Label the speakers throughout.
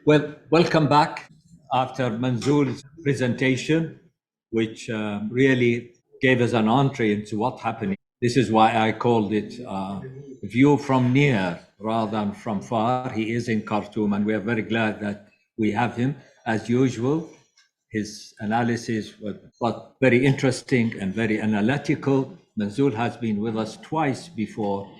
Speaker 1: Well, welcome back after Manzoor's presentation, which really gave us an entree into what's happening. This is why I called it View from Near rather than from far. He is in Khartoum, and we are very glad that we have him. As usual, his analysis was very interesting and very analytical. Manzoor has been with us twice before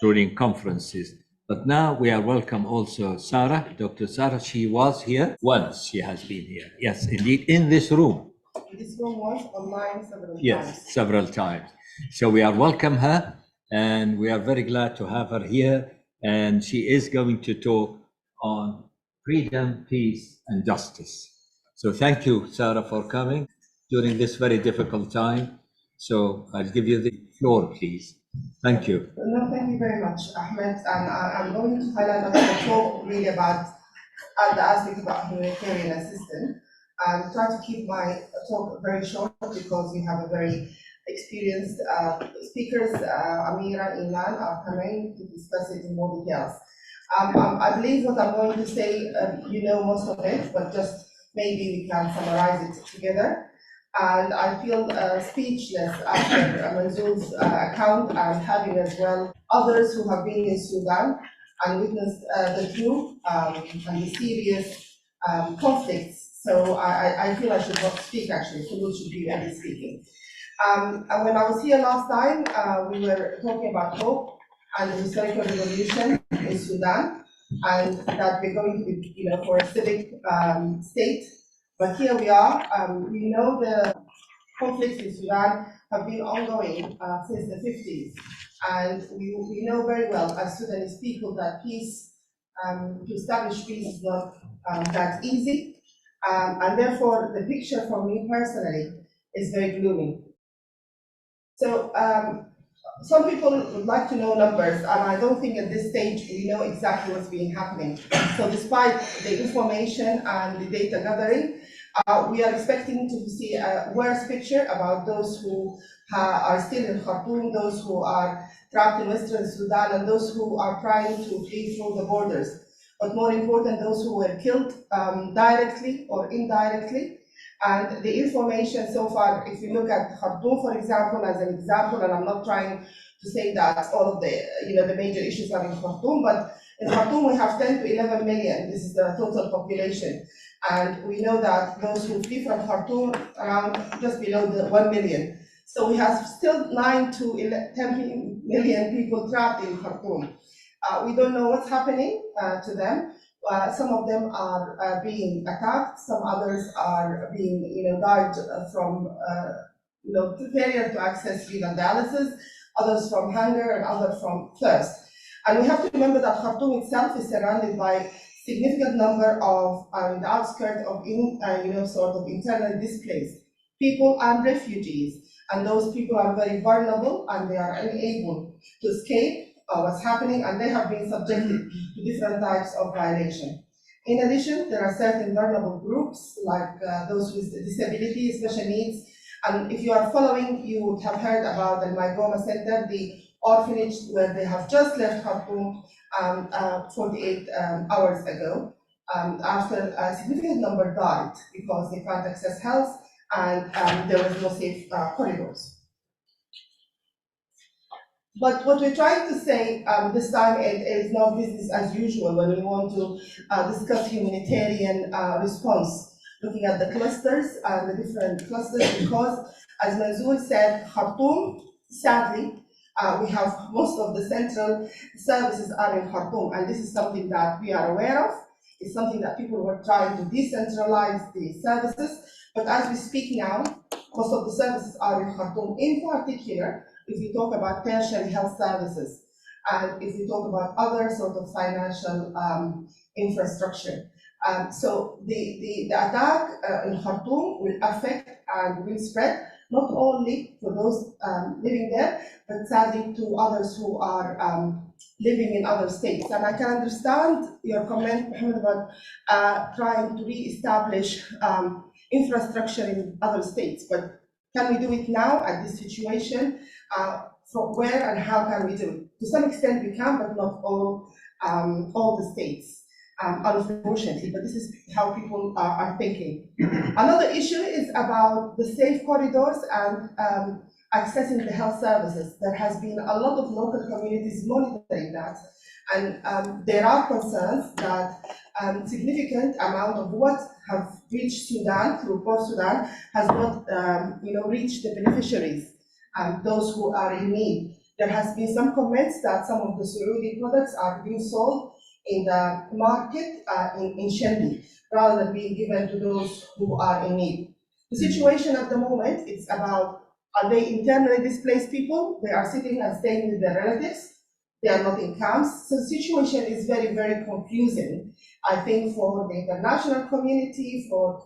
Speaker 1: during conferences. But now we are welcome also Sara, Dr. Sara. She was here once. She has been here. Yes, indeed, in this room.
Speaker 2: This room was online several times.
Speaker 1: Yes, several times. So we are welcome her, and we are very glad to have her here. And she is going to talk on freedom, peace, and justice. So thank you, Sara, for coming during this very difficult time. So I'll give you the floor, please. Thank you.
Speaker 2: No, thank you very much, Ahmed. And I'm going to highlight the talk really about the aspect about humanitarian assistance, and try to keep my talk very short because we have a very experienced speakers. Amira, Iman are coming to discuss it in more details. I believe what I'm going to say, you know most of it, but just maybe we can summarize it together. And I feel speechless after Manzoor's account, and having as well others who have been in Sudan and witnessed the true and the serious conflicts. So I feel I should not speak actually, Khulud should be really speaking. And when I was here last time, we were talking about hope and the historical revolution in Sudan, and that we're going to be, for a civic state. But here we are. We know the conflicts in Sudan have been ongoing since the 50s. And we know very well as Sudanese people that peace, to establish peace is not that easy. And therefore, the picture for me personally is very gloomy. So some people would like to know numbers, and I don't think at this stage we know exactly what's been happening. So despite the information and the data gathering, we are expecting to see a worse picture about those who are still in Khartoum, those who are trapped in Western Sudan, and those who are trying to flee through the borders. But more important, those who were killed directly or indirectly. And the information so far, if you look at Khartoum, for example, as an example, and I'm not trying to say that all of the, the major issues are in Khartoum, but in Khartoum we have 10 to 11 million. This is the total population. And we know that those who flee from Khartoum around just below the 1 million. So we have still 9 to 10 million people trapped in Khartoum. We don't know what's happening to them. Some of them are being attacked. Some others are being, died from, failure to access renal dialysis. Others from hunger, and others from thirst. And we have to remember that Khartoum itself is surrounded by significant number of the outskirts of sort of internally displaced people and refugees, and those people are very vulnerable and they are unable to escape what's happening, and they have been subjected to different types of violation. In addition, there are certain vulnerable groups like those with disability, special needs, and if you are following, you would have heard about the Mygoma Center, the orphanage where they have just left Khartoum 48 hours ago, after a significant number died because they can't access health and there was no safe corridors. But what we're trying to say this time, it is not business as usual when we want to discuss humanitarian response, looking at the clusters and the different clusters, because as Manzoor said, Khartoum, sadly, we have most of the central services are in Khartoum, and this is something that we are aware of. It's something that people were trying to decentralize the services, but as we speak now, most of the services are in Khartoum. In particular, if we talk about tertiary health services, and if we talk about other sort of financial infrastructure. So the attack in Khartoum will affect and will spread not only for those living there, but sadly to others who are living in other states. And I can understand your comment, Mohammed, about trying to re-establish infrastructure in other states, but can we do it now at this situation? From where and how can we do it? To some extent we can, but not all the states. unfortunately, but this is how people are thinking. Another issue is about the safe corridors and accessing the health services. There has been a lot of local communities monitoring that, and there are concerns that significant amount of what have reached Sudan through Port Sudan has not reached the beneficiaries, those who are in need. There has been some comments that some of the Saudi products are being sold in the market in Shendi, rather than being given to those who are in need. The situation at the moment, it's about, are they internally displaced people? They are sitting and staying with their relatives. They are not in camps. So the situation is very, very confusing, I think, for the international community, for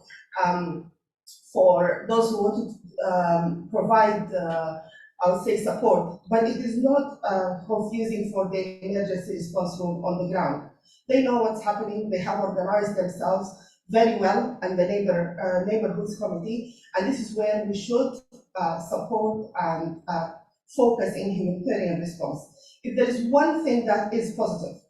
Speaker 2: those who want to provide I would say support, but it is not confusing for the emergency response room on the ground. They know what's happening, they have organized themselves very well, and the neighborhoods committee, and this is where we should support and focus in humanitarian response. If there is one thing that is positive,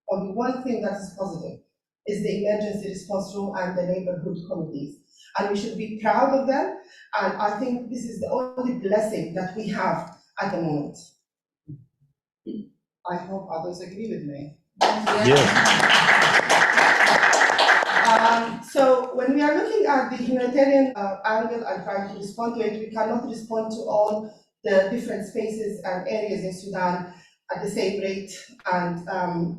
Speaker 2: only one thing that is positive, is the emergency response room and the neighborhood committees. And we should be proud of them. And I think this is the only blessing that we have at the moment. I hope others agree with me.
Speaker 3: Yes.
Speaker 2: So when we are looking at the humanitarian angle and trying to respond to it, we cannot respond to all the different spaces and areas in Sudan at the same rate and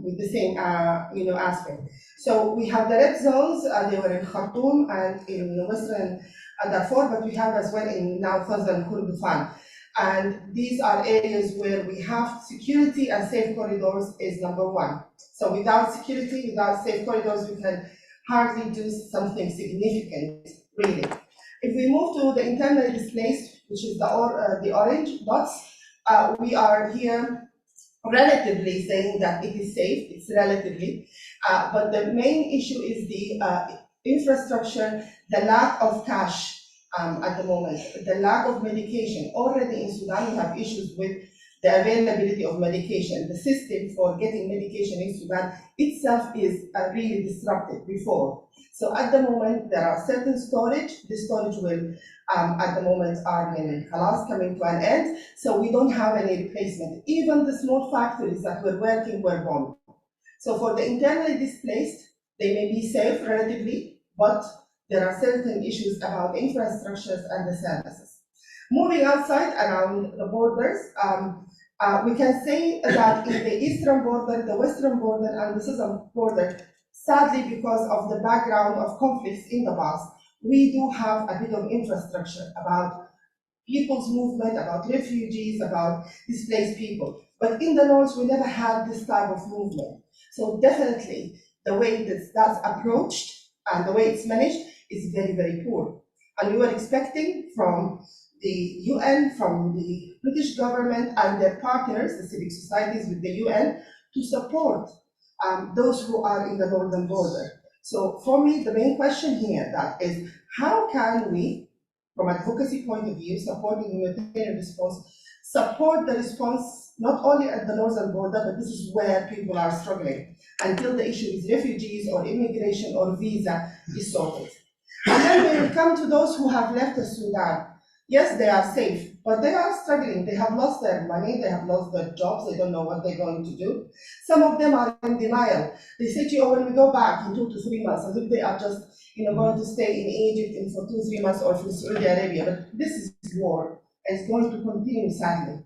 Speaker 2: with the same aspect. So we have the red zones, they were in Khartoum and in Western Darfur, but we have as well in now Southern Kurdistan. And these are areas where we have security, and safe corridors is number one. So without security, without safe corridors, we can hardly do something significant, really. If we move to the internally displaced, which is the orange dots, we are here relatively saying that it is safe, it's relatively, but the main issue is the infrastructure, the lack of cash at the moment, the lack of medication. Already in Sudan, we have issues with the availability of medication. The system for getting medication in Sudan itself is really disrupted before. So at the moment, there are certain storage. The storage will, at the moment, are coming to an end. So we don't have any replacement. Even the small factories that were working were bombed. So for the internally displaced, they may be safe relatively, but there are certain issues about infrastructures and the services. Moving outside around the borders, we can say that in the eastern border, the western border, and the southern border, sadly, because of the background of conflicts in the past, we do have a bit of infrastructure about people's movement, about refugees, about displaced people. But in the north, we never had this type of movement. So definitely, the way that's approached and the way it's managed is very, very poor. And we were expecting from the UN, from the British government and their partners, the civic societies with the UN, to support those who are in the northern border. So for me, the main question here that is, how can we, from an advocacy point of view, supporting humanitarian response, support the response not only at the northern border, but this is where people are struggling, until the issue is refugees or immigration or visa is sorted. And then when we come to those who have left Sudan, yes, they are safe, but they are struggling. They have lost their money, they have lost their jobs, they don't know what they're going to do. Some of them are in denial. They say to you, oh, when we go back in 2 to 3 months, as if they are just going to stay in Egypt for 2 3 months or for Saudi Arabia. But this is war, and it's going to continue, sadly.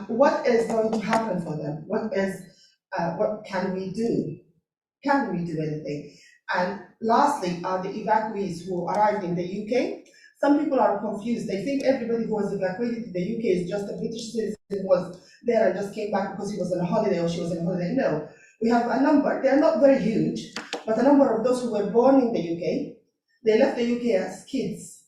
Speaker 2: What is going to happen for them? What can we do? Can we do anything? And lastly, are the evacuees who arrived in the UK. Some people are confused. They think everybody who was evacuated to the UK is just a British citizen who was there and just came back because he was on a holiday or she was on a holiday. No, we have a number. They are not very huge, but a number of those who were born in the UK, they left the UK as kids,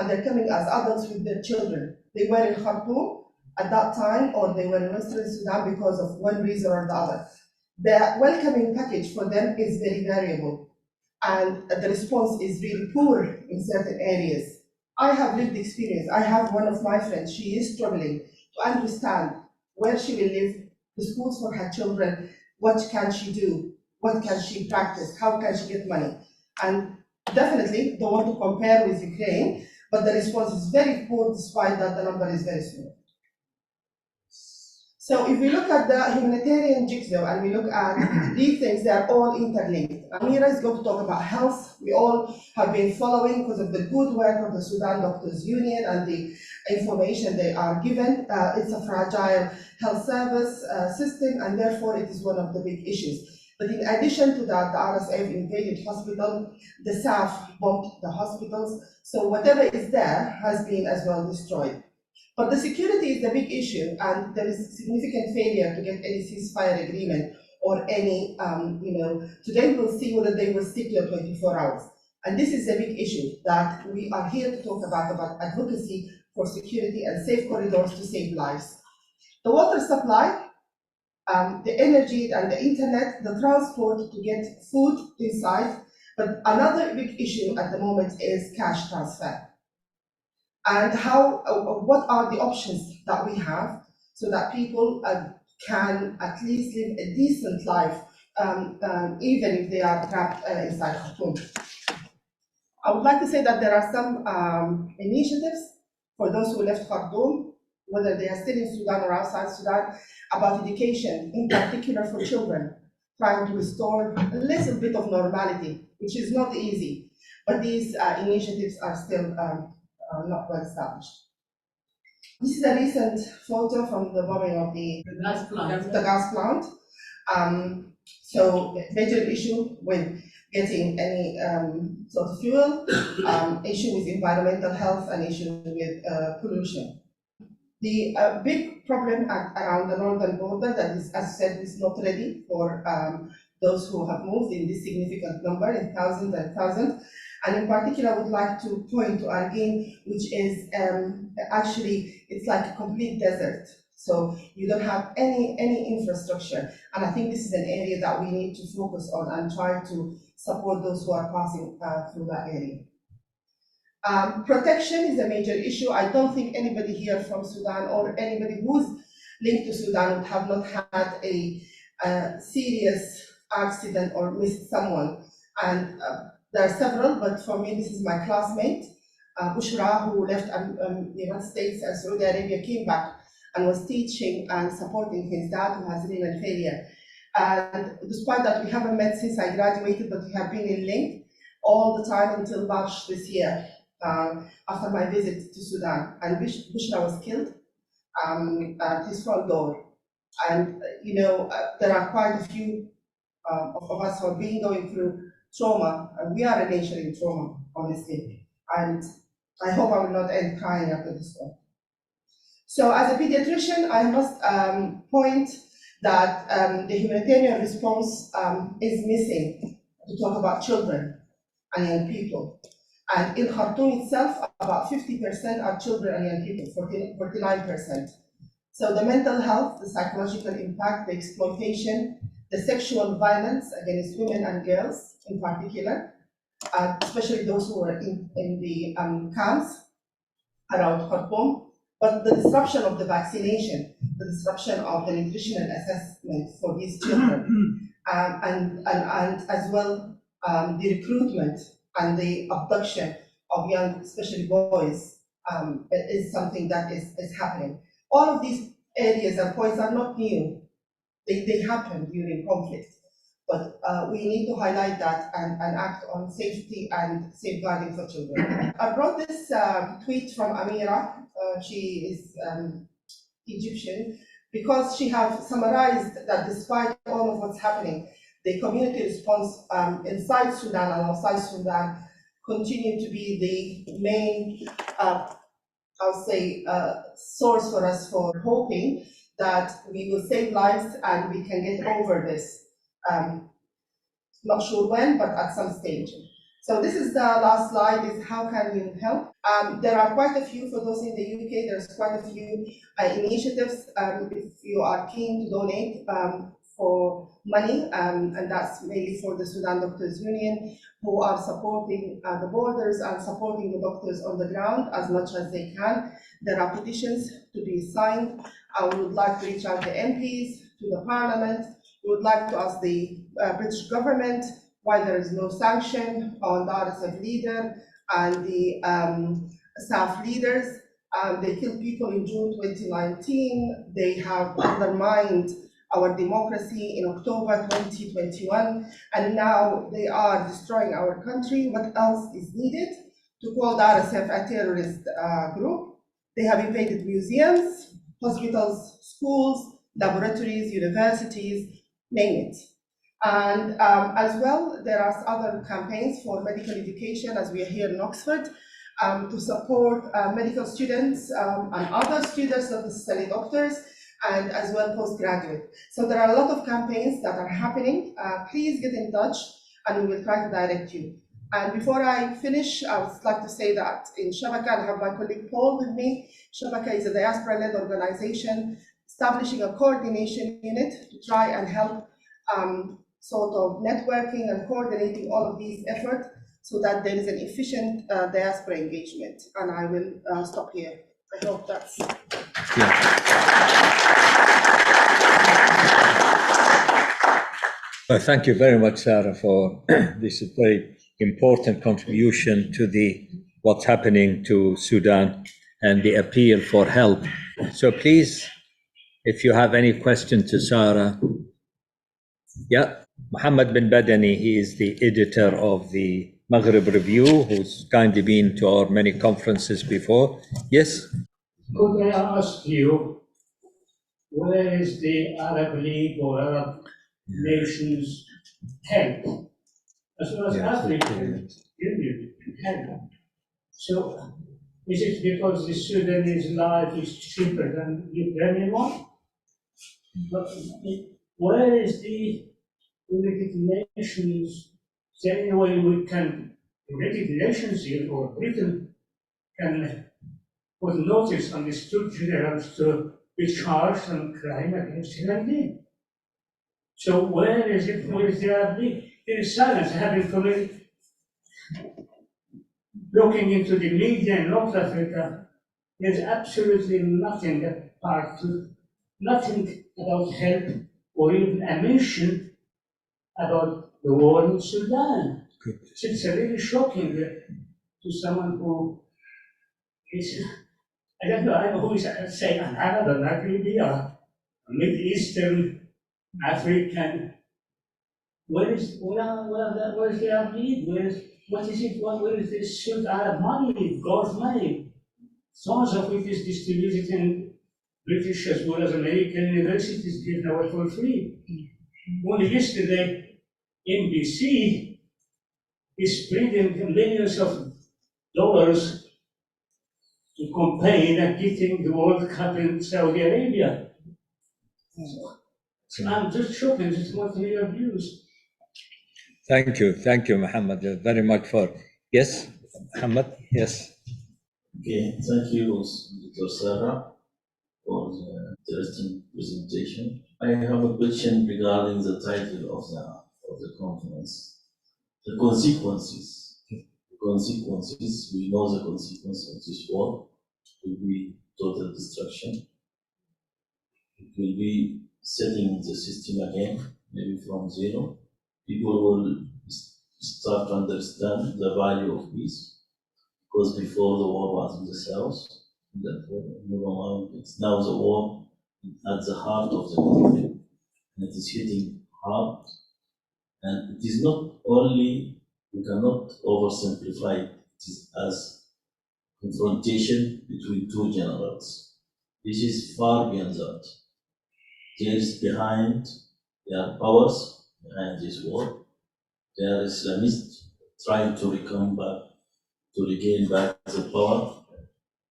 Speaker 2: and they're coming as adults with their children. They were in Khartoum at that time, or they were in Western Sudan because of one reason or the other. The welcoming package for them is very variable, and the response is really poor in certain areas. I have lived experience. I have one of my friends, she is struggling to understand where she will live, the schools for her children, what can she do, what can she practice, how can she get money. And definitely don't want to compare with Ukraine, but the response is very poor despite that the number is very small. So if we look at the humanitarian jigsaw and we look at these things, they are all interlinked. Amira is going to talk about health. We all have been following because of the good work of the Sudan Doctors Union and the information they are given. It's a fragile health service system, and therefore it is one of the big issues. But in addition to that, the RSF invaded hospital, the SAF bombed the hospitals, so whatever is there has been as well destroyed. But the security is the big issue, and there is significant failure to get any ceasefire agreement or any, today we'll see whether they will stick to 24 hours. And this is a big issue that we are here to talk about advocacy for security and safe corridors to save lives. The water supply, the energy and the internet, the transport to get food inside, but another big issue at the moment is cash transfer. And what are the options that we have so that people can at least live a decent life, even if they are trapped inside Khartoum. I would like to say that there are some initiatives for those who left Khartoum, whether they are still in Sudan or outside Sudan, about education, in particular for children, trying to restore a little bit of normality, which is not easy, but these initiatives are still not well established. This is a recent photo from the bombing of the gas plant. So major issue with getting any sort of fuel, issue with environmental health, and issue with pollution. The big problem around the northern border that is, as I said, is not ready for those who have moved in this significant number, in thousands and thousands. And in particular, I would like to point to Argin, which is actually, it's like a complete desert. So you don't have any infrastructure. And I think this is an area that we need to focus on and try to support those who are passing through that area. Protection is a major issue. I don't think anybody here from Sudan or anybody who's linked to Sudan would have not had a serious accident or missed someone. And there are several, but for me, this is my classmate, Bushra, who left the United States and Saudi Arabia, came back and was teaching and supporting his dad, who has renal failure. And despite that, we haven't met since I graduated, but we have been in link all the time until March this year, after my visit to Sudan. And Bushra was killed at his front door. And, there are quite a few of us who have been going through trauma, and we are a nation in trauma, honestly. And I hope I will not end crying after this one. So as a pediatrician, I must point that the humanitarian response is missing to talk about children and young people. And in Khartoum itself, about 50% are children and young people, 49%. So the mental health, the psychological impact, the exploitation, the sexual violence against women and girls in particular, especially those who are in the camps around Khartoum, but the disruption of the vaccination, the disruption of the nutritional assessment for these children, and as well the recruitment and the abduction of young, especially boys, is something that is happening. All of these areas and points are not new. They happen during conflict, but we need to highlight that and act on safety and safeguarding for children. I brought this tweet from Amira. She is Egyptian, because she has summarized that despite all of what's happening, the community response inside Sudan and outside Sudan continue to be the main, I'll say, source for us for hoping that we will save lives and we can get over this. Not sure when, but at some stage. So this is the last slide, is how can you help? There are quite a few, for those in the UK, there's quite a few initiatives. If you are keen to donate for money, and that's mainly for the Sudan Doctors Union, who are supporting the borders and supporting the doctors on the ground as much as they can. There are petitions to be signed. I would like to reach out to MPs, to the Parliament, We would like to ask the British government why there is no sanction on the RSF leader and the staff leaders. They killed people in June 2019. They have undermined our democracy in October 2021, and now they are destroying our country. What else is needed to call the RSF a terrorist group? They have invaded museums, hospitals, schools, laboratories, universities, name it. And as well, there are other campaigns for medical education, as we are here in Oxford, to support medical students and other students, not necessarily doctors, and as well postgraduate. So there are a lot of campaigns that are happening. Please get in touch and we will try to direct you. And before I finish, I would like to say that in Shabaka, I have my colleague Paul with me. Shabaka is a diaspora-led organization establishing a coordination unit to try and help sort of networking and coordinating all of these efforts so that there is an efficient diaspora engagement. And I will stop here. I hope that's...
Speaker 1: Well, thank you very much, Sarah, for this very important contribution to what's happening to Sudan and the appeal for help. So please, if you have any question to Sarah. Yeah, Mohammed bin Badani, he is the editor of the Maghreb Review, who's kindly been to our many conferences before. Yes?
Speaker 3: Could I ask you, where is the Arab League or Arab nations help? As well as African Union help. So, is it because the Sudanese life is cheaper than the Ukrainian one? But where is the United Nations? Is there any way we can, United Nations here or Britain can put notice on the State Generals to be charged on crime against humanity? So where is it? Where is the Arab League? There is silence. I have been looking into the media in North Africa. There's absolutely nothing apart to nothing about help or even a mention about the war in Sudan. So it's really shocking to someone who is, I don't know, I know who is, say, an Arab, an Maghreb, a Middle Eastern, African. Where is the Arab League? What is it? Where is this Arab money, God's money? Tons of it is distributed in British as well as American universities, given away for free. Only yesterday, NBC is spending millions of dollars to campaign and getting the World Cup in Saudi Arabia. So I'm just shocked and just want to hear your views.
Speaker 1: Thank you, Mohammed, very much for. Yes, Mohammed, yes.
Speaker 4: Okay, thank you, Dr. Sara, for the interesting presentation. I have a question regarding the title of the conference. The consequences. We know the consequence of this war will be total destruction. It will be setting the system again, maybe from zero. People will start to understand the value of peace, because before the war was in the south, it's now the war at the heart of the conflict, and it is hitting hard. And it is not only, we cannot oversimplify it, it is as confrontation between two generals. This is far beyond that. There is there are powers behind this war. There are Islamists trying to regain back the power,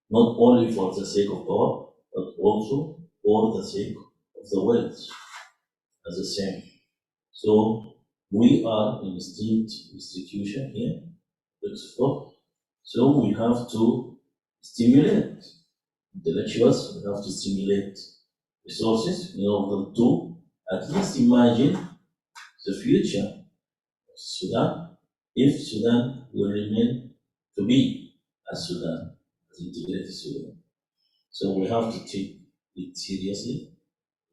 Speaker 4: not only for the sake of power, but also for the sake of the wealth as the same. So we are an esteemed institution here, Oxford. So we have to stimulate intellectuals, we have to stimulate resources in order to at least imagine the future of Sudan, if Sudan will remain to be as Sudan, as integrated Sudan. So we have to take it seriously.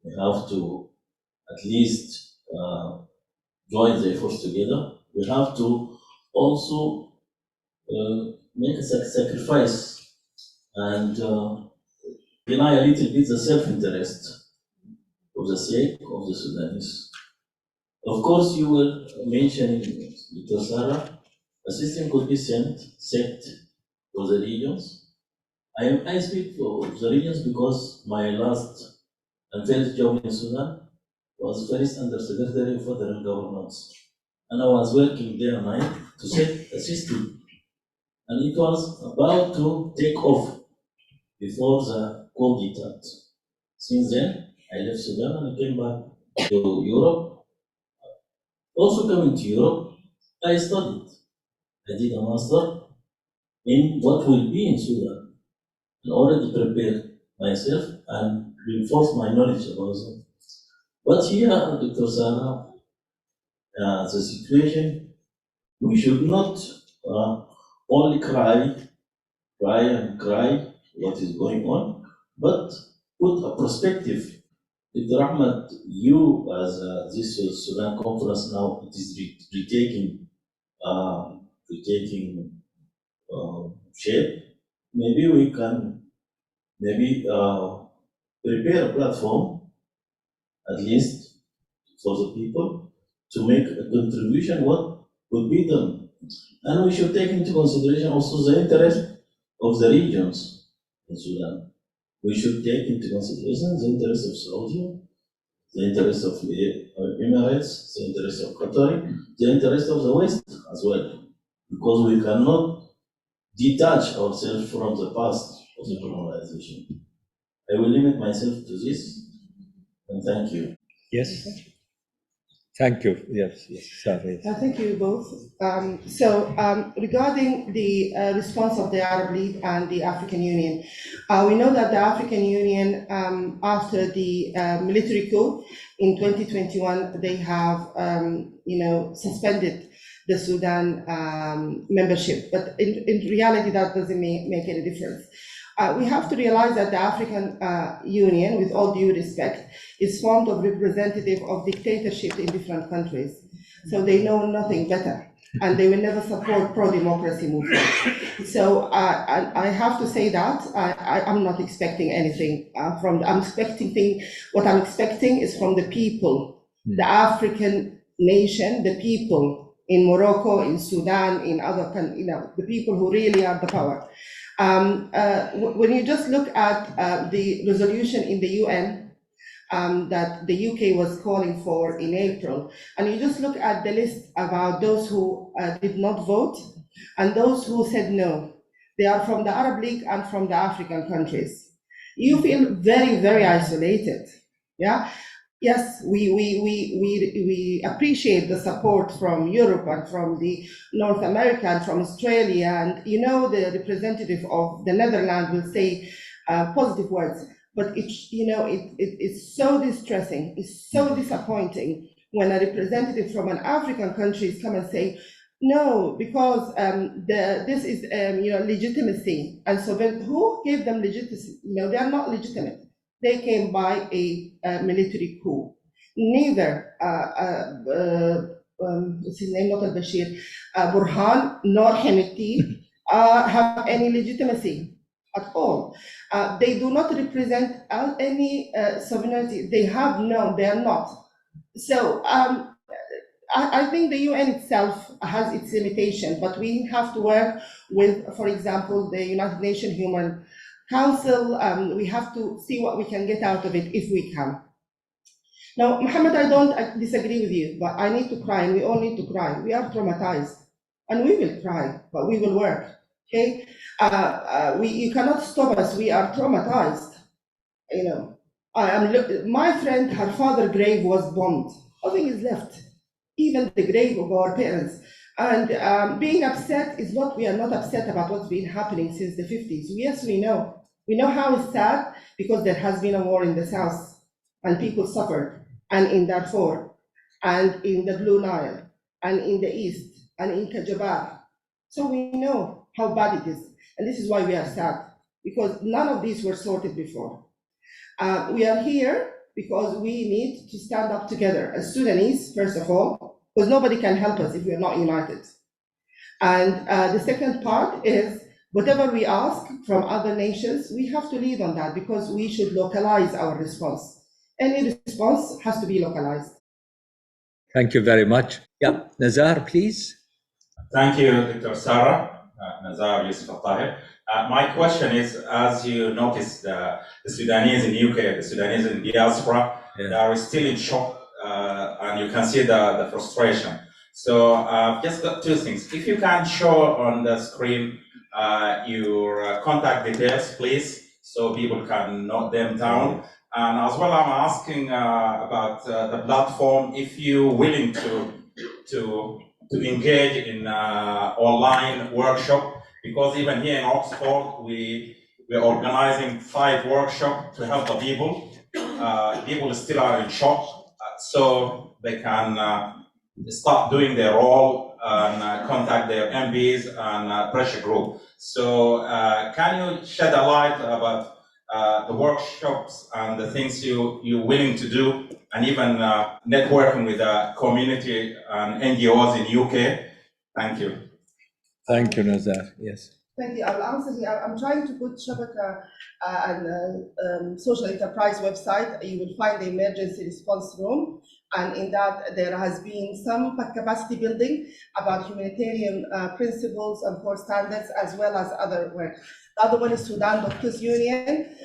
Speaker 4: We have to at least join the efforts together. We have to also make a sacrifice and deny a little bit the self-interest for the sake of the Sudanese. Of course, you were mentioning, Dr. Sara, a system could be set for the regions. I speak for the regions because my last and first job in Sudan was first under Secretary of Federal Governance. And I was working day and night to set a system. And it was about to take off before the COVID hit. Since then, I left Sudan and I came back to Europe. Also coming to Europe, I studied. I did a master in what will be in Sudan and already prepared myself and reinforced my knowledge about it. But here, Dr. Sara, the situation, we should not only cry what is going on, but put a perspective. Dr. Ahmed, you as this Sudan conference now, it is retaking shape. Maybe we can prepare a platform, at least for the people, to make a contribution what would be done. And we should take into consideration also the interest of the regions in Sudan. We should take into consideration the interest of Saudi, the interest of the Emirates, the interest of Qatar, the interest of the West as well, because we cannot detach ourselves from the past of the colonization. I will limit myself to this, and thank you.
Speaker 1: Yes. Thank you. Yes, sorry.
Speaker 2: Thank you both. Regarding the response of the Arab League and the African Union, we know that the African Union, after the military coup in 2021, they have, suspended the Sudan membership. But in reality, that doesn't make any difference. We have to realize that the African Union, with all due respect, is formed of representative of dictatorship in different countries. So they know nothing better, and they will never support pro-democracy movement. So I have to say that I'm not expecting anything what I'm expecting is from the people, the African nation, the people in Morocco, in Sudan, in other countries, the people who really are the power. When you just look at the resolution in the UN that the UK was calling for in April, and you just look at the list about those who did not vote and those who said no, they are from the Arab League and from the African countries. You feel very, very isolated. Yeah. Yes, we appreciate the support from Europe and from the North America and from Australia, and the representative of the Netherlands will say positive words, but it's so distressing, it's so disappointing when a representative from an African country come and say no, because this is legitimacy, and so then who gave them legitimacy? They are not legitimate. They came by a military coup. Neither, what's his name, not al-Bashir, Burhan nor Hemeti have any legitimacy at all. They do not represent any sovereignty. They are not. So I think the UN itself has its limitations, but we have to work with, for example, the United Nations Human Council. We have to see what we can get out of it if we can. Now, Mohammed, I don't disagree with you, but I need to cry, and we all need to cry. We are traumatized, and we will cry, but we will work, okay? You cannot stop us, we are traumatized, my friend, her father's grave was bombed. Nothing is left, even the grave of our parents. And being upset is what we are not upset about what's been happening since the 50s. Yes, we know. We know how it's sad because there has been a war in the south and people suffered, and in Darfur, and in the Blue Nile, and in the east, and in Kajabar. So we know how bad it is. And this is why we are sad, because none of these were sorted before. We are here because we need to stand up together as Sudanese, first of all, because nobody can help us if we're not united. And the second part is whatever we ask from other nations, we have to lead on that because we should localize our response. Any response has to be localized.
Speaker 1: Thank you very much. Yeah, Nazar, please.
Speaker 5: Thank you, Dr. Sara. Nazar Yusuf Al-Tahir. My question is, as you noticed, the Sudanese in UK, the Sudanese in diaspora, they are still in shock, and you can see the frustration. So I've just got two things. If you can show on the screen your contact details, please, so people can note them down. And as well, I'm asking about the platform, if you're willing to engage in online workshop, because even here in Oxford, we're organizing 5 workshops to help the people. People still are in shock, so they can start doing their role and contact their MPs and pressure group. So can you shed a light about the workshops and the things you're willing to do, and even networking with the community and NGOs in UK? Thank you.
Speaker 1: Thank you, Nazar. Yes.
Speaker 2: Thank you. I'll answer here. I'm trying to put Shabaka and social enterprise website. You will find the emergency response room. And in that, there has been some capacity building about humanitarian principles and core standards, as well as other work. The other one is Sudan Doctors Union.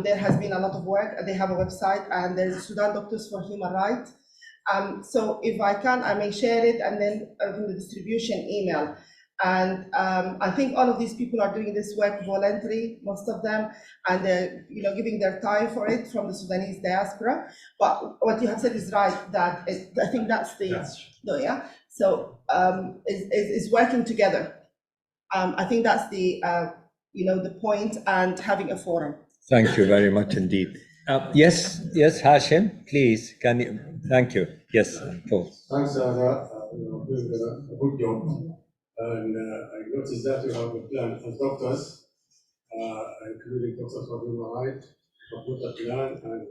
Speaker 2: There has been a lot of work. They have a website, and there's Sudan Doctors for Human Rights. So if I can, I may share it, and then in the distribution email. And I think all of these people are doing this work voluntarily, most of them, and they're giving their time for it from the Sudanese diaspora. But what you have said is right, that I think that's the yeah. So is working together. I think that's the the point, and having a forum.
Speaker 1: Thank you very much indeed. Yes, Hashim, please. Can you? Thank you. Yes, Paul.
Speaker 6: Thanks, Sarah. You're doing a good job. And I noticed that you have a plan for doctors, including Doctors for Human Rights, to put a plan. And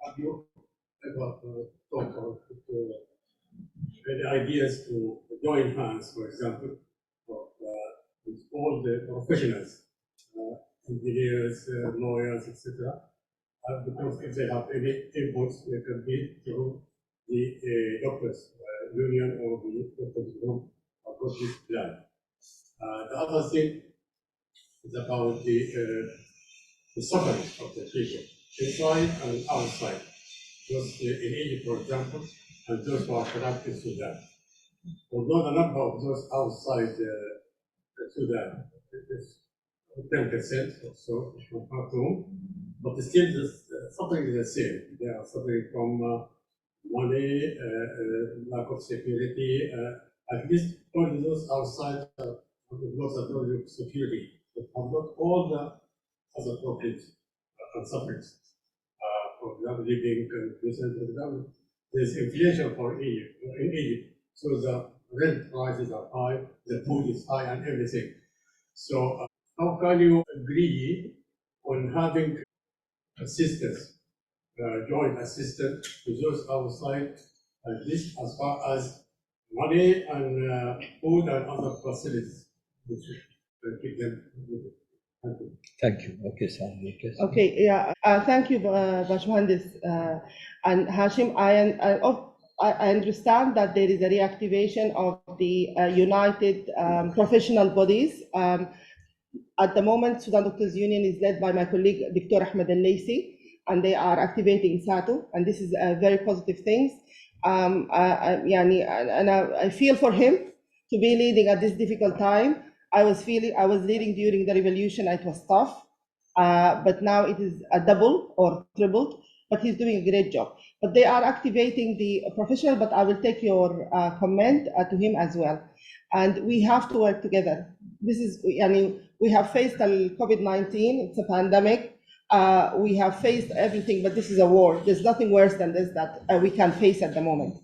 Speaker 6: have you ever thought of any ideas to join hands, for example, with all the professionals, engineers, lawyers, etc.? Because if they have any inputs, they can be through the doctors' union or the doctors' group. This plan. The other thing is about the suffering of the people, inside and outside. Those in Egypt, for example, and those who are trapped in Sudan. Although the number of those outside Sudan is 10% or so from Khartoum, but still the suffering is the same. They are suffering from money, lack of security. At least all those outside of the security, but have not all the other problems and sufferings. For example, living conditions, for example, there's inflation in Egypt, so the rent prices are high, the food is high, and everything. So, how can you agree on having assistance, joint assistance to those outside, at least as far as money and food and other facilities, which keep them.
Speaker 1: Thank you. Okay, Sami.
Speaker 2: Okay, yeah. Thank you, Bashwandis and Hashim. I understand that there is a reactivation of the united professional bodies. At the moment, Sudan Doctors Union is led by my colleague, Dr. Ahmed and they are activating SATO, and this is a very positive thing. I feel for him to be leading at this difficult time. I was leading during the revolution. It was tough, but now it is a double or tripled. But he's doing a great job. But they are activating the professional. But I will take your comment to him as well. And we have to work together. This is, we have faced COVID-19. It's a pandemic. We have faced everything, but this is a war. There's nothing worse than this that we can face at the moment.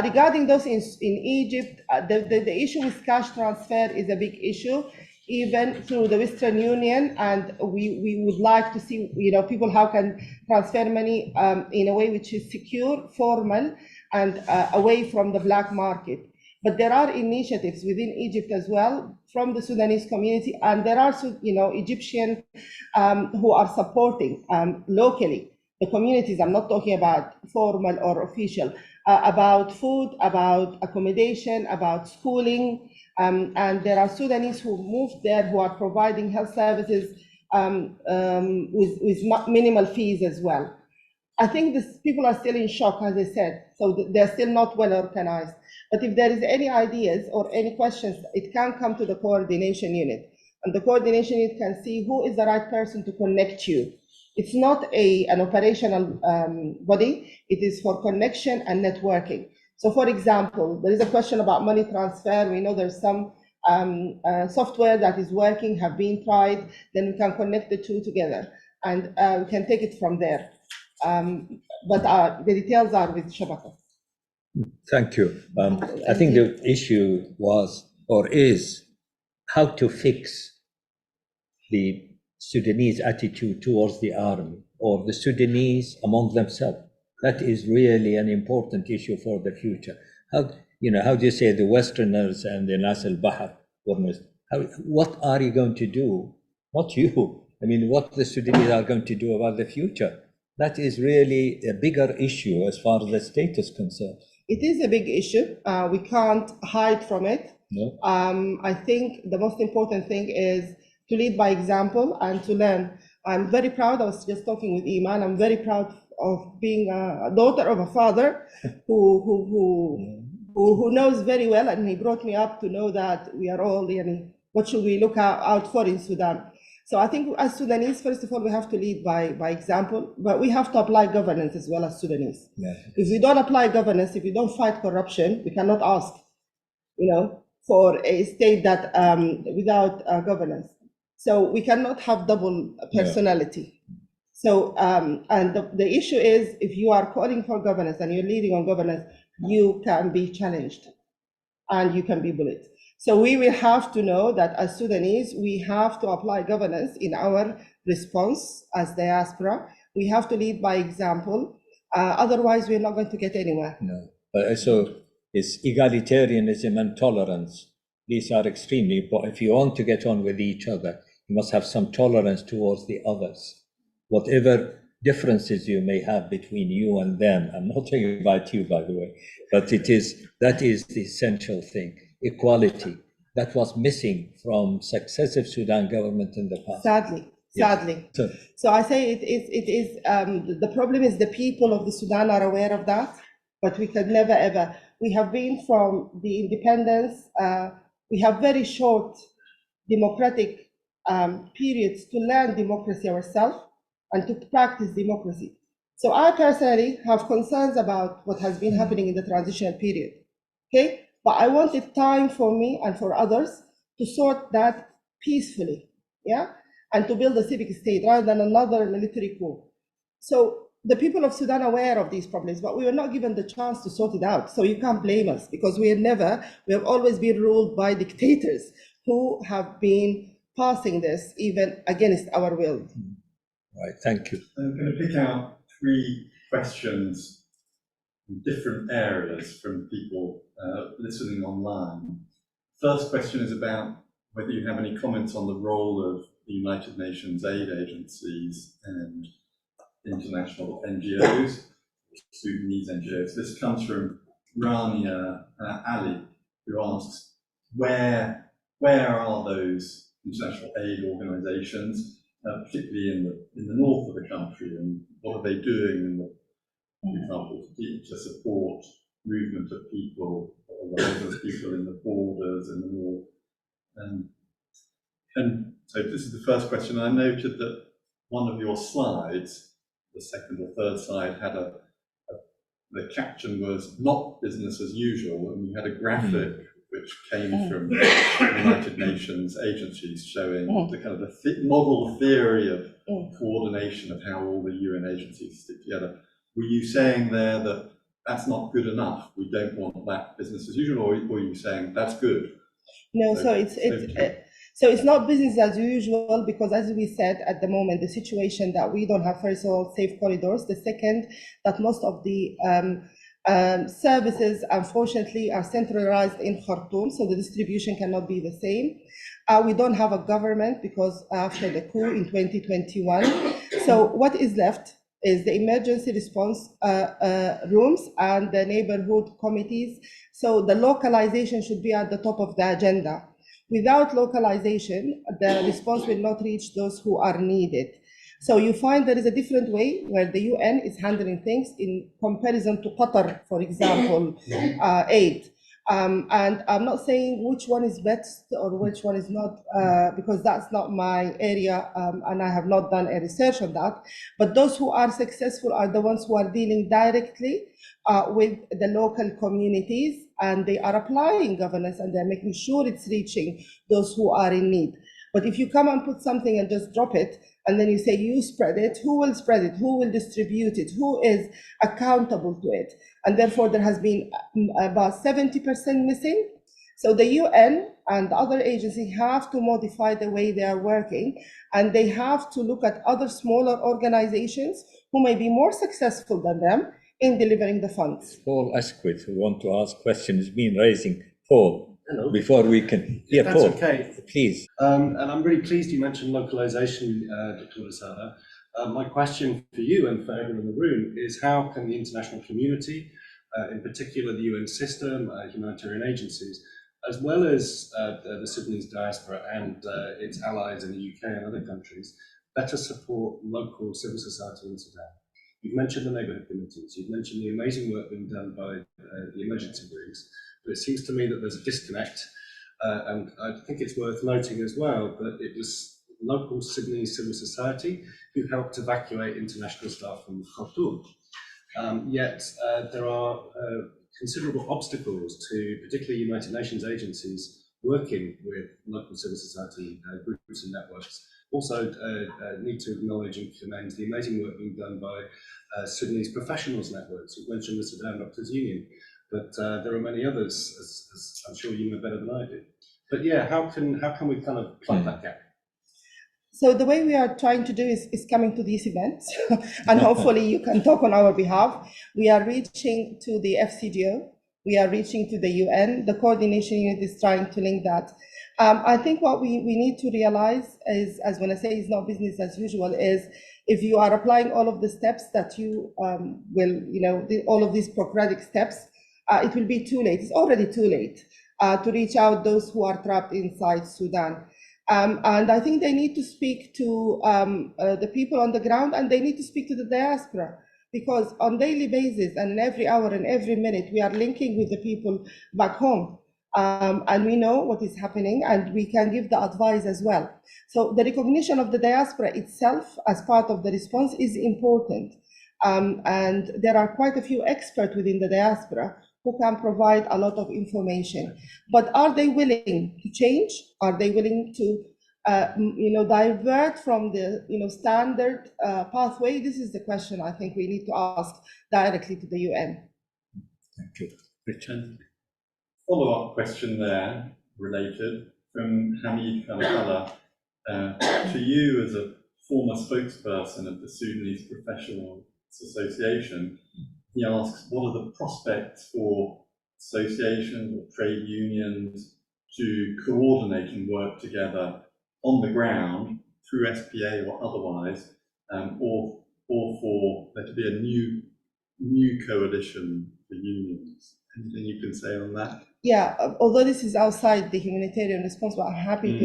Speaker 2: Regarding those in Egypt, the issue with cash transfer is a big issue. even through the Western Union, and we would like to see, people how can transfer money in a way which is secure, formal, and away from the black market. But there are initiatives within Egypt as well from the Sudanese community, and there are, Egyptian who are supporting locally the communities. I'm not talking about formal or official, about food, about accommodation, about schooling, and there are Sudanese who moved there who are providing health services with minimal fees as well. I think these people are still in shock, as I said, so they're still not well organized. But if there is any ideas or any questions, it can come to the coordination unit. And the coordination unit can see who is the right person to connect you. It's not an operational body, it is for connection and networking. So for example, there is a question about money transfer. We know there's some software that is working, have been tried, then we can connect the two together and we can take it from there. But the details are with Shabaka.
Speaker 1: Thank you. I think the issue was or is how to fix the Sudanese attitude towards the army or the Sudanese among themselves. That is really an important issue for the future. How do you say the Westerners and the Nas al-Bahar, what are you going to do? Not you. I mean, what the Sudanese are going to do about the future. That is really a bigger issue as far as the state is concerned.
Speaker 2: It is a big issue. We can't hide from it.
Speaker 1: No.
Speaker 2: I think the most important thing is to lead by example and to learn. I'm very proud. I was just talking with Iman. I'm very proud of being a daughter of a father who knows very well, and he brought me up to know that we are all, what should we look out for in Sudan. So I think as Sudanese, first of all, we have to lead by example, but we have to apply governance as well as Sudanese.
Speaker 1: Yeah.
Speaker 2: If we don't apply governance, if we don't fight corruption, we cannot ask, for a state that without governance. So we cannot have double personality. Yeah. So, and the issue is, if you are calling for governance and you're leading on governance, you can be challenged and you can be bullied. So we will have to know that as Sudanese, we have to apply governance in our response as diaspora. We have to lead by example. Otherwise, we're not going to get anywhere.
Speaker 1: No, but also it's egalitarianism and tolerance. These are extremely important. If you want to get on with each other, you must have some tolerance towards the others. Whatever differences you may have between you and them, I'm not talking about you, by the way, but that is the essential thing. Equality that was missing from successive Sudan government in the past.
Speaker 2: Sadly. So I say it is the problem is the people of the Sudan are aware of that, but we could never ever. We have been from the independence. We have very short democratic periods to learn democracy ourselves and to practice democracy. So I personally have concerns about what has been happening in the transitional period. Okay. But I wanted time for me and for others to sort that peacefully, and to build a civic state rather than another military coup. So the people of Sudan are aware of these problems, but we were not given the chance to sort it out. So you can't blame us, because we have always been ruled by dictators who have been passing this even against our will.
Speaker 1: Right, thank you.
Speaker 7: I'm going to pick out 3 questions in different areas from people listening online. First question is about whether you have any comments on the role of the United Nations aid agencies and international NGOs, Sudanese NGOs. This comes from Rania Ali, who asks, where are those international aid organizations, particularly in the north of the country, and what are they doing for example, to support movement of people, or those people in the borders in the north. And so this is the first question. I noted that one of your slides, the second or third slide, had the caption was "not business as usual," and you had a graphic which came from United Nations agencies showing the kind of the model theory of coordination of how all the UN agencies stick together. Were you saying there that that's not good enough? We don't want that business as usual, or were you saying that's good?
Speaker 2: No, So it's not business as usual, because as we said at the moment, the situation that we don't have, first of all, safe corridors. The second, that most of the services, unfortunately, are centralized in Khartoum, so the distribution cannot be the same. We don't have a government because after the coup in 2021. So what is left is the emergency response rooms and the neighborhood committees. So the localization should be at the top of the agenda. Without localization, the response will not reach those who are needed. So you find there is a different way where the UN is handling things in comparison to Qatar, for example, aid. And I'm not saying which one is best or which one is not, because that's not my area, and I have not done a research on that. But those who are successful are the ones who are dealing directly with the local communities, and they are applying governance and they're making sure it's reaching those who are in need. But if you come and put something and just drop it, and then you say you spread it, who will spread it? Who will distribute it? Who is accountable to it? And therefore there has been about 70% missing. So the UN and the other agencies have to modify the way they are working, and they have to look at other smaller organizations who may be more successful than them in delivering the funds.
Speaker 1: Paul Asquith, who want to ask questions, has been raising. Paul,
Speaker 8: hello.
Speaker 1: Before we can... Yeah,
Speaker 8: that's
Speaker 1: Paul,
Speaker 8: okay.
Speaker 1: Please.
Speaker 8: And I'm really pleased you mentioned localization, Dr. Sara. My question for you and for everyone in the room is, how can the international community, in particular the UN system, humanitarian agencies, as well as the Sudanese diaspora and its allies in the UK and other countries, better support local civil society in Sudan? You've mentioned the neighbourhood committees, you've mentioned the amazing work being done by the emergency rooms, but it seems to me that there's a disconnect, and I think it's worth noting as well that it was local Sudanese civil society who helped evacuate international staff from Khartoum. Yet there are considerable obstacles to particularly United Nations agencies working with local civil society groups and networks. Also need to acknowledge and commend the amazing work being done by Sudanese professionals networks. You've mentioned the Sudan Doctors Union, but there are many others, as I'm sure you know better than I do. But yeah, how can we kind of plug that gap?
Speaker 2: So the way we are trying to do is coming to these events, and hopefully you can talk on our behalf. We are reaching to the FCGO, we are reaching to the UN, the coordination unit is trying to link that. I think what we need to realize is, as when I say it's not business as usual, is if you are applying all of the steps that you will, all of these bureaucratic steps, it will be too late. It's already too late to reach out those who are trapped inside Sudan. And I think they need to speak to the people on the ground, and they need to speak to the diaspora, because on daily basis and every hour and every minute, we are linking with the people back home. And we know what is happening, and we can give the advice as well. So the recognition of the diaspora itself as part of the response is important. And there are quite a few experts within the diaspora who can provide a lot of information. But are they willing to change? Are they willing to divert from the standard pathway? This is the question I think we need to ask directly to the UN.
Speaker 1: Thank you. Richard?
Speaker 7: Follow-up question there, related, from Hamid Kalakala. To you as a former spokesperson of the Sudanese Professionals Association, he asks, what are the prospects for associations or trade unions to coordinate and work together on the ground through SPA or otherwise, or for there to be a new coalition for unions? Anything you can say on that?
Speaker 2: Yeah, although this is outside the humanitarian response, but I'm happy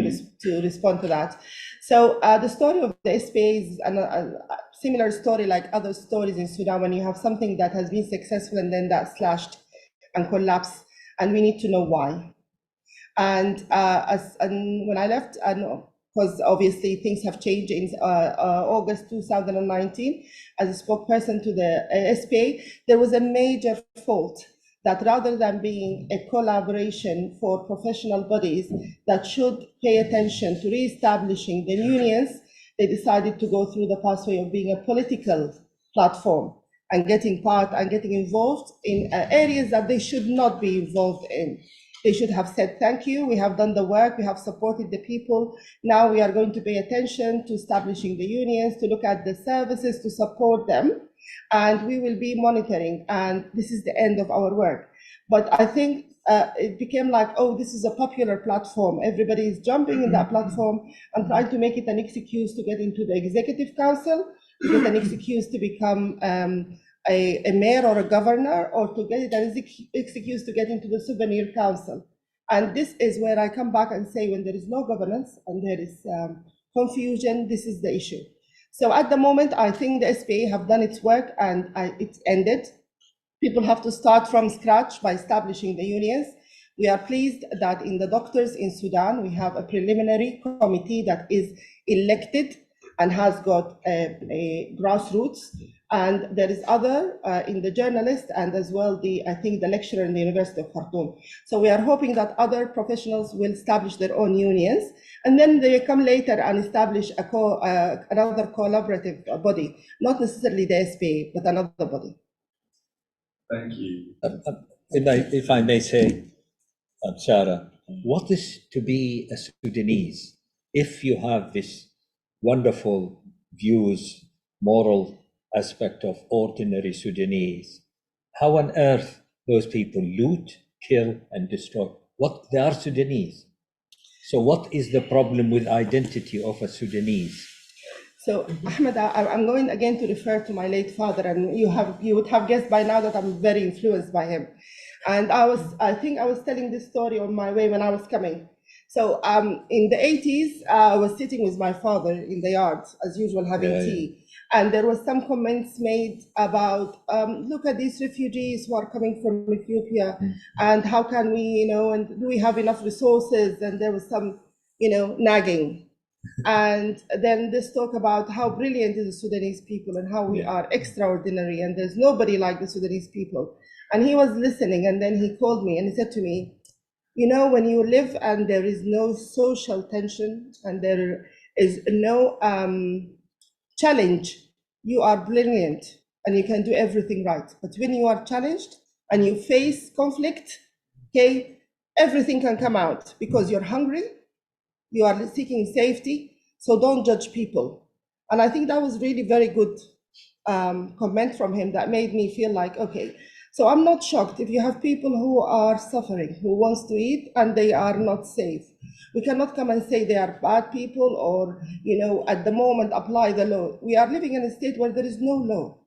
Speaker 2: to respond to that. So the story of the SPA is a similar story like other stories in Sudan, when you have something that has been successful and then that slashed and collapsed, and we need to know why. And when I left, because obviously things have changed in August 2019, as a spokesperson to the SPA, there was a major fault that rather than being a collaboration for professional bodies that should pay attention to re-establishing the unions, they decided to go through the pathway of being a political platform and getting involved in areas that they should not be involved in. They should have said, thank you, we have done the work, we have supported the people. Now we are going to pay attention to establishing the unions, to look at the services, to support them. And we will be monitoring, and this is the end of our work. But I think it became like, oh, this is a popular platform. Everybody is jumping in that platform and trying to make it an excuse to get into the executive council, to get an excuse to become a mayor or a governor, or to get it an excuse to get into the souvenir council. And this is where I come back and say, when there is no governance and there is confusion, this is the issue. So at the moment, I think the SPA have done its work and it's ended. People have to start from scratch by establishing the unions. We are pleased that in the doctors in Sudan, we have a preliminary committee that is elected and has got a grassroots. And there is other in the journalist and as well I think the lecturer in the University of Khartoum. So we are hoping that other professionals will establish their own unions, and then they come later and establish another collaborative body, not necessarily the SPA, but another body.
Speaker 7: Thank you.
Speaker 1: If I may say, Sara, what is to be a Sudanese? If you have this wonderful views, moral aspect of ordinary Sudanese, how on earth those people loot, kill, and destroy? They are Sudanese. So what is the problem with identity of a Sudanese?
Speaker 2: So Ahmed, I'm going again to refer to my late father, and you would have guessed by now that I'm very influenced by him. And I think I was telling this story on my way when I was coming. So in the 80s, I was sitting with my father in the yard, as usual, having tea. And there was some comments made about, look at these refugees who are coming from Ethiopia, and how can we, and do we have enough resources? And there was some, nagging. And then this talk about how brilliant is the Sudanese people and how we are extraordinary, and there's nobody like the Sudanese people. And he was listening, and then he called me and he said to me, when you live and there is no social tension and there is no challenge, you are brilliant and you can do everything right. But when you are challenged and you face conflict, okay, everything can come out because you're hungry, you are seeking safety, so don't judge people. And I think that was really very good comment from him that made me feel like, okay, so I'm not shocked if you have people who are suffering, who wants to eat, and they are not safe. We cannot come and say they are bad people or, at the moment apply the law. We are living in a state where there is no law.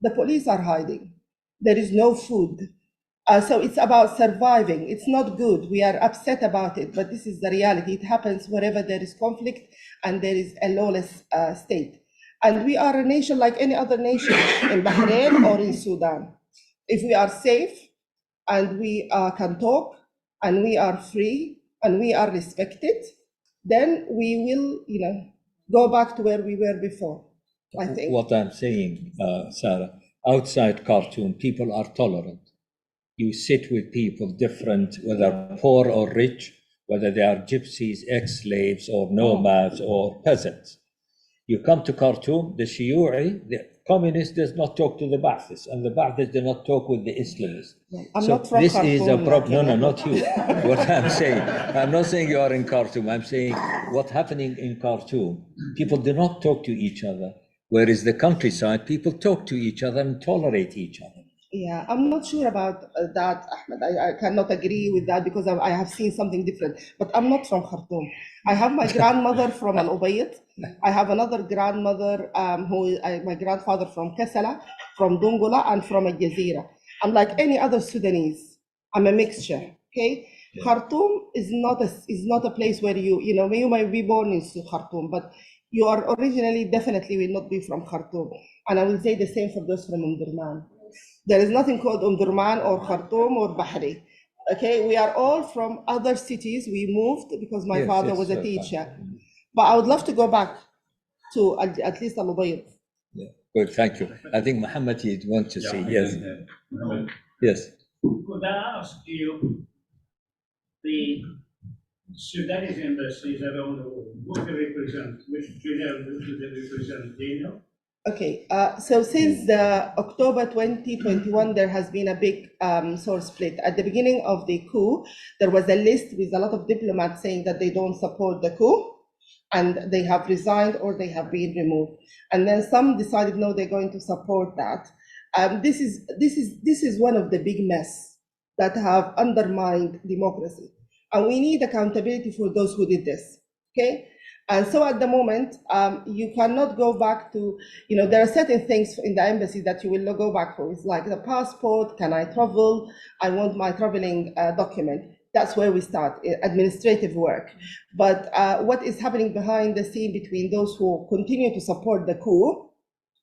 Speaker 2: The police are hiding. There is no food. So it's about surviving. It's not good. We are upset about it, but this is the reality. It happens wherever there is conflict and there is a lawless state. And we are a nation like any other nation in Bahrain or in Sudan. If we are safe and we can talk and we are free and we are respected, then we will, go back to where we were before, I think.
Speaker 1: What I'm saying, Sara, outside Khartoum, people are tolerant. You sit with people different, whether poor or rich, whether they are gypsies, ex-slaves, or nomads, or peasants. You come to Khartoum, the Shiu'i, the communist does not talk to the Ba'athists, and the Ba'athists do not talk with the Islamists.
Speaker 2: I'm not from
Speaker 1: this
Speaker 2: Khartoum.
Speaker 1: Is a problem. No, not you. What I'm saying, I'm not saying you are in Khartoum. I'm saying what's happening in Khartoum. People do not talk to each other, whereas the countryside, people talk to each other and tolerate each other.
Speaker 2: Yeah, I'm not sure about that, Ahmed. I cannot agree with that because I have seen something different. But I'm not from Khartoum. I have my grandmother from Al-Ubayd. I have another grandmother my grandfather from Kassala, from Dongola, and from Al Jazeera. I'm like any other Sudanese. I'm a mixture. Okay, yeah. Khartoum is not a place where you might be born in Khartoum, but you are originally definitely will not be from Khartoum. And I will say the same for those from Umdurman. There is nothing called Umdurman or Khartoum or Bahri. Okay, we are all from other cities. We moved because my father was a teacher. But I would love to go back to at least Al-Ubayd.
Speaker 1: Yeah, good, thank you. I think Mohammed you want to say, yes. Yes.
Speaker 3: Could I ask you, the Sudanese embassies around the world, what do they represent? Which do they represent? Do you know?
Speaker 2: Okay, so since the October 2021, there has been a big sort of split. At the beginning of the coup, there was a list with a lot of diplomats saying that they don't support the coup, and they have resigned or they have been removed. And then some decided no, they're going to support that. This is one of the big mess that have undermined democracy, and we need accountability for those who did this. Okay. And so at the moment, you cannot go back to, there are certain things in the embassy that you will not go back for. It's like the passport, can I travel? I want my traveling document. That's where we start, administrative work. But what is happening behind the scene between those who continue to support the coup,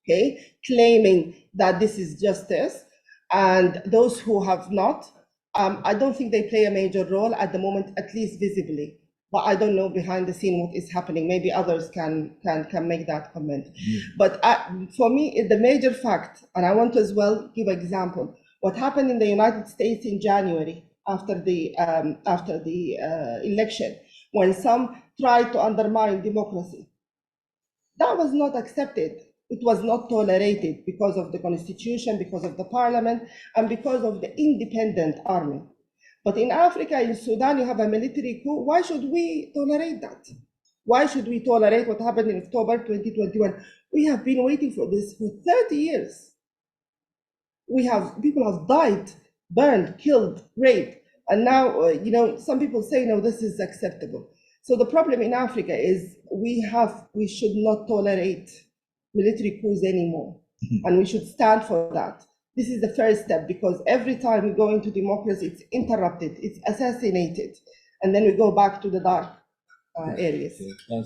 Speaker 2: okay, claiming that this is justice, and those who have not, I don't think they play a major role at the moment, at least visibly. But I don't know behind the scene what is happening. Maybe others can make that comment. But for me, the major fact, and I want to as well give an example, what happened in the United States in January after the election, when some tried to undermine democracy, that was not accepted. It was not tolerated because of the constitution, because of the parliament, and because of the independent army. But in Africa, in Sudan, you have a military coup. Why should we tolerate that? Why should we tolerate what happened in October 2021? We have been waiting for this for 30 years. People have died, burned, killed, raped, and now some people say no, this is acceptable. So the problem in Africa is we should not tolerate military coups anymore, and we should stand for that. This is the first step, because every time we go into democracy, it's interrupted, it's assassinated, and then we go back to the dark areas.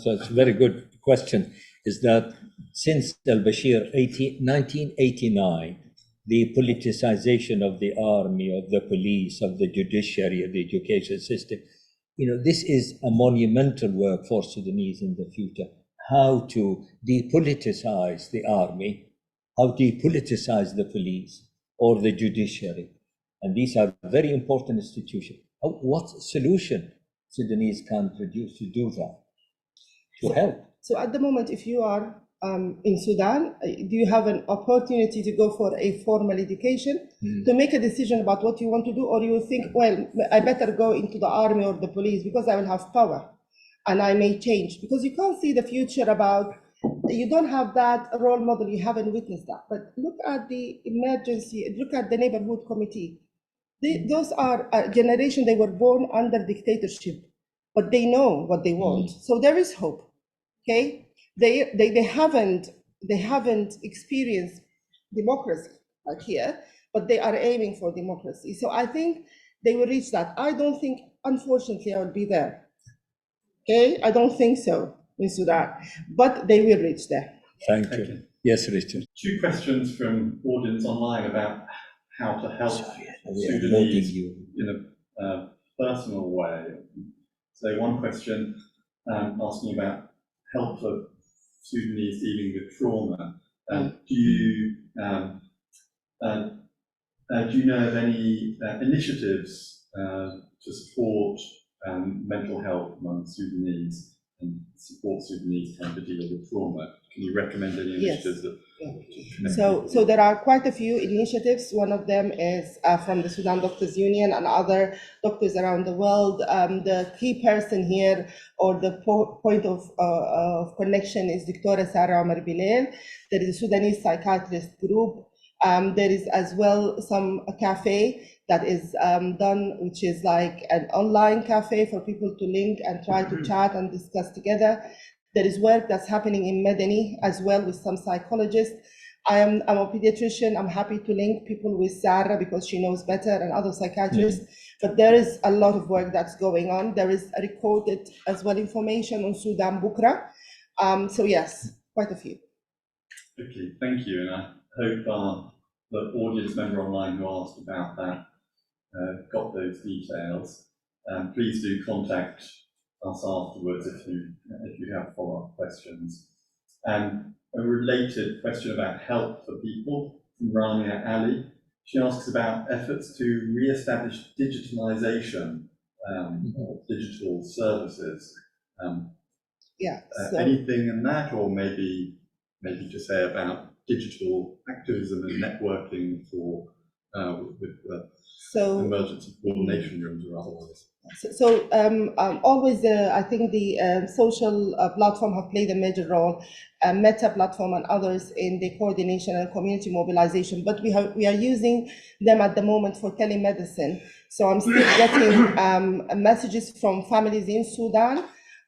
Speaker 1: So it's a very good question, is that since al-Bashir 1989, the politicization of the army, of the police, of the judiciary, of the education system, this is a monumental work for Sudanese in the future. How to depoliticize the army, how to depoliticize the police or the judiciary. And these are very important institutions. What solution Sudanese can produce to do that, to help?
Speaker 2: So at the moment, if you are in Sudan, do you have an opportunity to go for a formal education to make a decision about what you want to do? Or you think, well, I better go into the army or the police because I will have power and I may change? Because you can't see the future you don't have that role model, you haven't witnessed that. But look at the emergency, look at the neighborhood committee. Those are a generation, they were born under dictatorship, but they know what they want. So there is hope, okay? They haven't experienced democracy like here, but they are aiming for democracy. So I think they will reach that. I don't think, unfortunately, I will be there. Okay, I don't think so in Sudan, but they will reach there.
Speaker 1: Thank you. Yes, Richard.
Speaker 7: Two questions from audience online about how to help Sudanese in a personal way. So one question asking about help for Sudanese dealing with trauma. Do you know of any initiatives to support mental health among Sudanese and support Sudanese trying to deal with trauma? Can you recommend any initiatives?
Speaker 2: Yes. So there are quite a few initiatives. One of them is from the Sudan Doctors Union and other doctors around the world. The key person here, or the point of connection, is Dr Sara Abdelgalil. There is a Sudanese psychiatrist group. There is as well a cafe that is done, which is like an online cafe for people to link and try to chat and discuss together. There is work that's happening in Medani as well with some psychologists. I'm a pediatrician. I'm happy to link people with Sarah because she knows better, and other psychiatrists. But there is a lot of work that's going on. There is recorded as well information on Sudan Bukra. So yes, quite a few.
Speaker 7: Okay, thank you. And I hope the audience member online who asked about that got those details. Please do contact us afterwards if you have follow-up questions. A related question about help for people from Rania Ali. She asks about efforts to re-establish digitalization of digital services. Anything in that, or maybe maybe to say about digital activism and networking for with emergency coordination rooms or otherwise?
Speaker 2: Always, I think the social platform have played a major role, Meta platform and others in the coordination and community mobilization. But we are using them at the moment for telemedicine. So I'm still getting messages from families in Sudan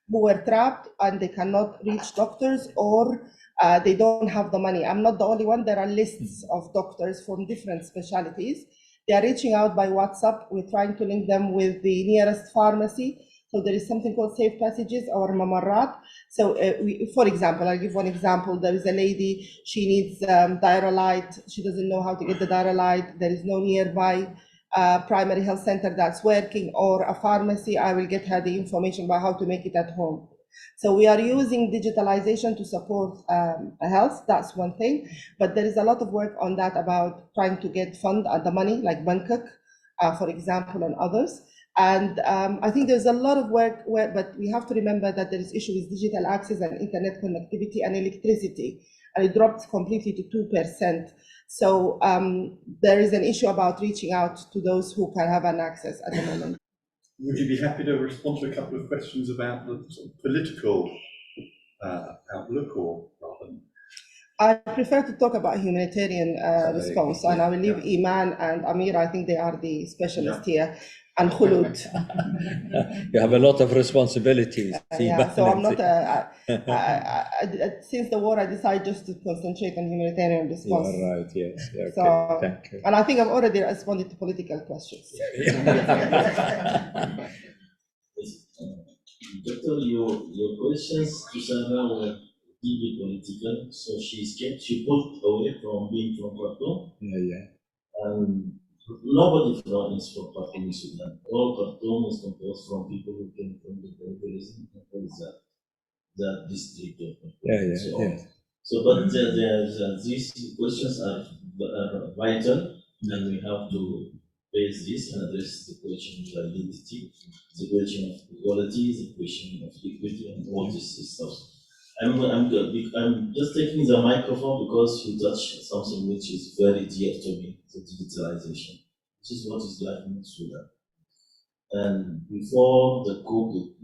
Speaker 2: who were trapped and they cannot reach doctors, or they don't have the money. I'm not the only one. There are lists of doctors from different specialties. They are reaching out by WhatsApp. We're trying to link them with the nearest pharmacy. So there is something called Safe Passages or Mamarat. So for example, I'll give one example. There is a lady, she needs diarrhea. She doesn't know how to get the diarrhea. There is no nearby primary health center that's working, or a pharmacy. I will get her the information about how to make it at home. So we are using digitalization to support health. That's one thing, but there is a lot of work on that about trying to get fund and the money, like Bangkok, for example, and others. And I think there's a lot of work, but we have to remember that there is issue with digital access and internet connectivity and electricity, and it dropped completely to 2%. So there is an issue about reaching out to those who can have an access at the moment.
Speaker 7: Would you be happy to respond to a couple of questions about the sort of political outlook, or rather?
Speaker 2: I prefer to talk about humanitarian response, and I will leave Iman and Amir. I think they are the specialists here, and Khulud.
Speaker 1: You have a lot of responsibilities.
Speaker 2: Yeah, so I'm not. Since the war, I decided just to concentrate on humanitarian response.
Speaker 1: You are right. Yes. Okay.
Speaker 2: So,
Speaker 1: thank you.
Speaker 2: And I think I've already responded to political questions.
Speaker 4: Doctor, your questions to Sarah were deeply political, so she pulled away from being from Khartoum.
Speaker 1: Yeah.
Speaker 4: And nobody is from Khartoum in Sudan. All Khartoum is composed from people who came from the terrorism and that district of Khartoum. So, but these questions are vital, and we have to face this and address the question of identity, the question of equality, the question of equity, and all this stuff. I'm just taking the microphone because you touched something which is very dear to me, the digitalization. This is what is lacking in Sudan. And before the coup,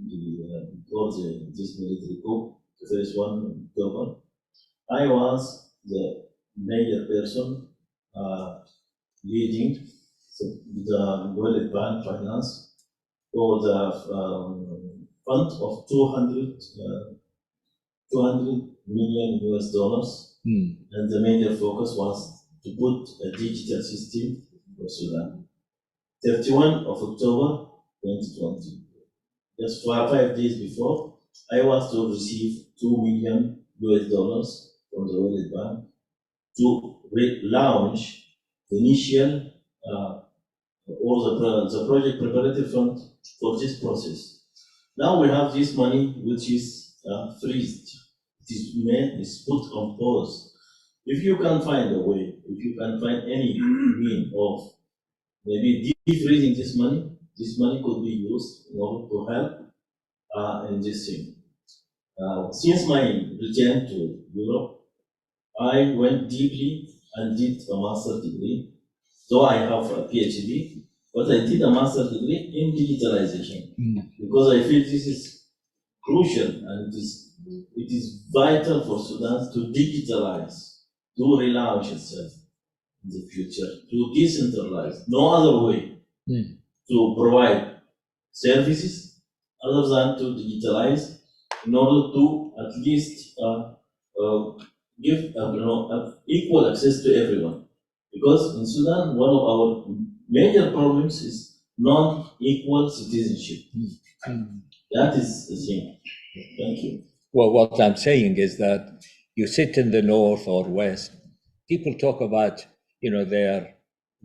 Speaker 4: this military coup, the first one, Durban, I was the major person leading the World Bank Finance for the fund of 200 million US dollars, and the major focus was to put a digital system for Sudan. 31 of October 2020, just 5 days before, I was to receive 2 million US dollars from the World Bank to launch the initial or the project preparatory fund for this process. Now we have this money which is freezed. It is put on pause. If you can find a way, if you can find any mean of maybe defreezing this money could be used in order to help in this thing. Since my return to Europe, I went deeply and did a master's degree. Though I have a PhD, but I did a master's degree in digitalization because I feel this is crucial, and it is vital for Sudan to digitalize, to relaunch itself in the future, to decentralize. No other way to provide services other than to digitalize in order to at least give equal access to everyone. Because in Sudan, one of our major problems is non-equal citizenship. That is the thing. Thank you.
Speaker 1: Well, what I'm saying is that you sit in the north or west, people talk about, their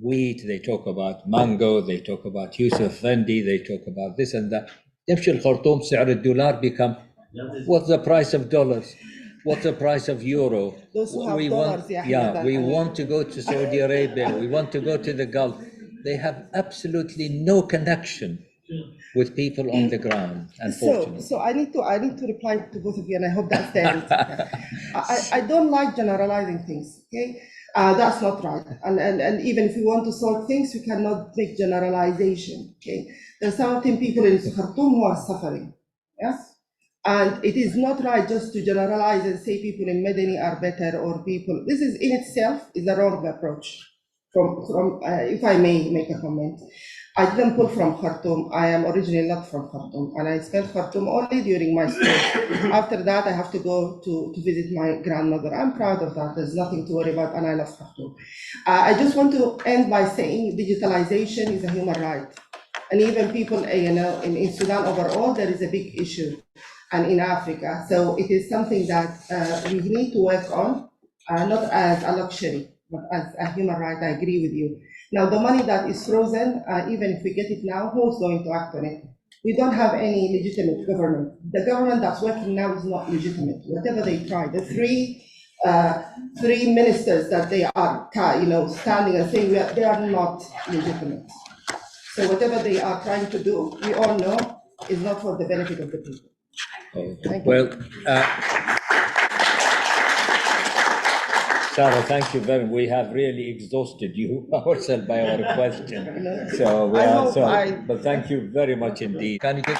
Speaker 1: wheat, they talk about mango, they talk about Yusuf Fendi, they talk about this and that. يمشي الخرطوم سعر الدولار become, what's the price of dollars? What's the price of euro?
Speaker 2: Those who have dollars,
Speaker 1: we want to go to Saudi Arabia, we want to go to the Gulf. They have absolutely no connection with people on the ground, unfortunately.
Speaker 2: So I need to reply to both of you, and I hope that stands. I don't like generalizing things. Okay, that's not right. And even if we want to sort things, we cannot make generalization. Okay, there's certain people in Khartoum who are suffering. Yes. And it is not right just to generalize and say people in Medini are better, or people. This is in itself is a wrong approach. If I may make a comment, I didn't pull from Khartoum. I am originally not from Khartoum, and I spent Khartoum only during my stay. After that, I have to go to visit my grandmother. I'm proud of that. There's nothing to worry about, and I love Khartoum. I just want to end by saying digitalization is a human right, and even people, in Sudan overall, there is a big issue. And in Africa. So it is something that we need to work on, not as a luxury, but as a human right. I agree with you. Now, the money that is frozen, even if we get it now, who's going to act on it? We don't have any legitimate government. The government that's working now is not legitimate. Whatever they try, the three ministers that they are, standing and saying they are not legitimate. So whatever they are trying to do, we all know is not for the benefit of the people.
Speaker 1: Well, Sarah, thank you very much. We have really exhausted you ourselves by our question. So, but thank you very much indeed. Can you get...